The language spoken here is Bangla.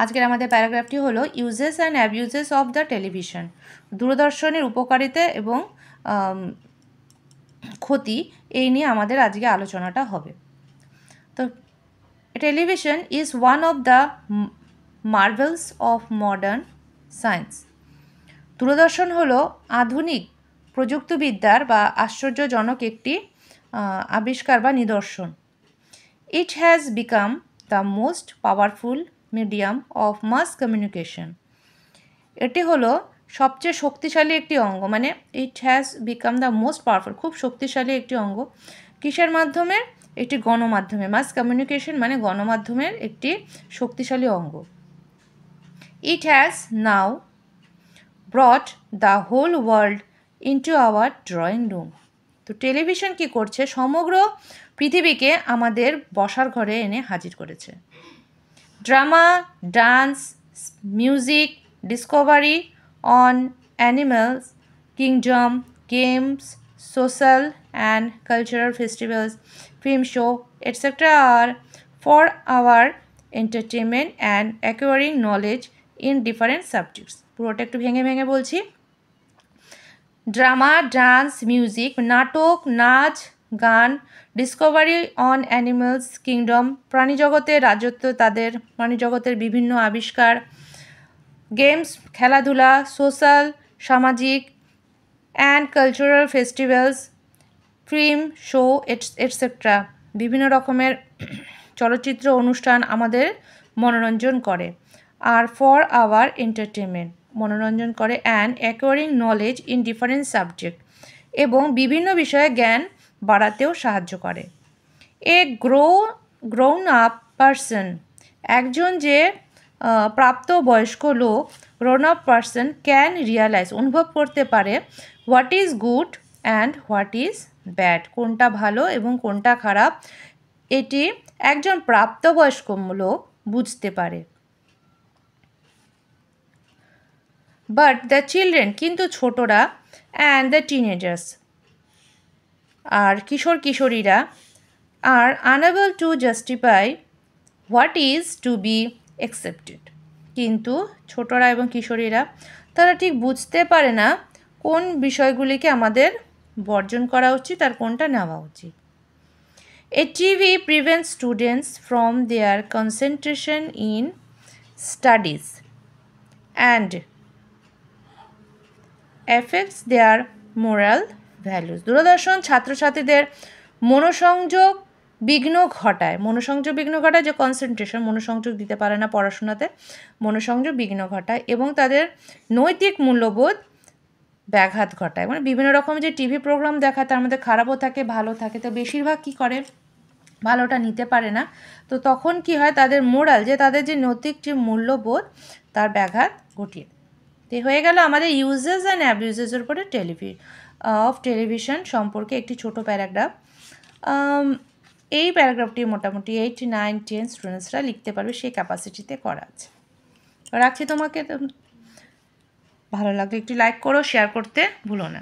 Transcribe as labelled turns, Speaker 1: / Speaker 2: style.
Speaker 1: আজকের আমাদের প্যারাগ্রাফটি হলো uses and abuses of the television. দূরদর্শনের উপকারিতা এবং ক্ষতি এই নিয়ে আমাদের আজকে আলোচনাটা হবে। তো television is one of the marvels of modern science. দূরদর্শন হলো আধুনিক প্রযুক্তিবিদ্যার বা আশ্চর্যজনক একটি আবিষ্কার বা নিদর্শন। It has become the most powerful medium of mass communication. এটি হলো সবচেয়ে শক্তিশালী একটি অঙ্গ, মানে it has become the most powerful, খুব শক্তিশালী একটি অঙ্গ। কিসের মাধ্যমে? একটি গণমাধ্যমে। মাস কমিউনিকেশন মানে গণমাধ্যমের একটি শক্তিশালী অঙ্গ। It has now brought the whole world into our drawing room. তো টেলিভিশন কি করছে? সমগ্র পৃথিবীকে আমাদের বসার ঘরে এনে হাজির করেছে। Drama, dance, music, Discovery on animals kingdom, games, social and cultural festivals, film show, etc. are for our entertainment and acquiring knowledge in different subjects. পুরোটা একটু ভেঙে ভেঙে বলছি। ড্রামা, ডান্স, মিউজিক, নাটক, নাচ, গান, ডিসকভারি অন অ্যানিমালস কিংডম, প্রাণীজগতের রাজত্ব, তাদের প্রাণীজগতের বিভিন্ন আবিষ্কার, গেমস খেলাধুলা, সোশ্যাল সামাজিক, and cultural festivals, film show etcetera, বিভিন্ন রকমের চলচ্চিত্র অনুষ্ঠান আমাদের মনোরঞ্জন করে। আর ফর আওয়ার এন্টারটেনমেন্ট, মনোরঞ্জন করে। And acquiring knowledge in different subject, এবং বিভিন্ন বিষয়ে জ্ঞান বাড়াতেও সাহায্য করে। এ গ্রোন আপ পারসন, একজন যে প্রাপ্তবয়স্ক লোক, grown up person can realise, অনুভব করতে পারে, what is good and what is bad, কোনটা ভালো এবং কোনটা খারাপ, এটি একজন প্রাপ্তবয়স্ক লোক বুঝতে পারে। বাট দ্য চিলড্রেন, কিন্তু ছোটরা, অ্যান্ড দ্য টিনেজার্স, আর কিশোর কিশোরীরা, আর unable to justify what is to be accepted, কিন্তু ছোটরা এবং কিশোরীরা তারা ঠিক বুঝতে পারে না কোন বিষয়গুলিকে আমাদের বর্জন করা উচিত আর কোনটা নেওয়া উচিত। A TV prevents students from their concentration in studies and effects their moral values. দূরদর্শন ছাত্রছাত্রীদের মনোসংযোগ বিঘ্ন ঘটায়, যে কনসেন্ট্রেশন, মনোসংযোগ দিতে পারে না পড়াশোনাতে, মনোসংযোগ বিঘ্ন ঘটায় এবং তাদের নৈতিক মূল্যবোধ ব্যাঘাত ঘটায়। মানে বিভিন্ন রকমের যে টিভি প্রোগ্রাম দেখা, তার মধ্যে খারাপও থাকে ভালো থাকে, তো বেশিরভাগ কী করে, ভালোটা নিতে পারে না। তো তখন কি হয়, তাদের মোরাল, যে তাদের যে নৈতিক যে মূল্যবোধ, তার ব্যাঘাত ঘটিয়ে। তো হয়ে গেল আমাদের ইউজেস অ্যান্ড অ্যাবিউজেসের উপরে টেলিভিশন সম্পর্কে একটি ছোট প্যারাগ্রাফ। এই প্যারাগ্রাফটি মোটামুটি 8, 9, 10 স্টুডেন্টসরা লিখতে পারবে, সেই ক্যাপাসিটিতে করা আছে। রাখছি তোমাকে, ভালো লাগলে একটু লাইক করো, শেয়ার করতে ভুলো না।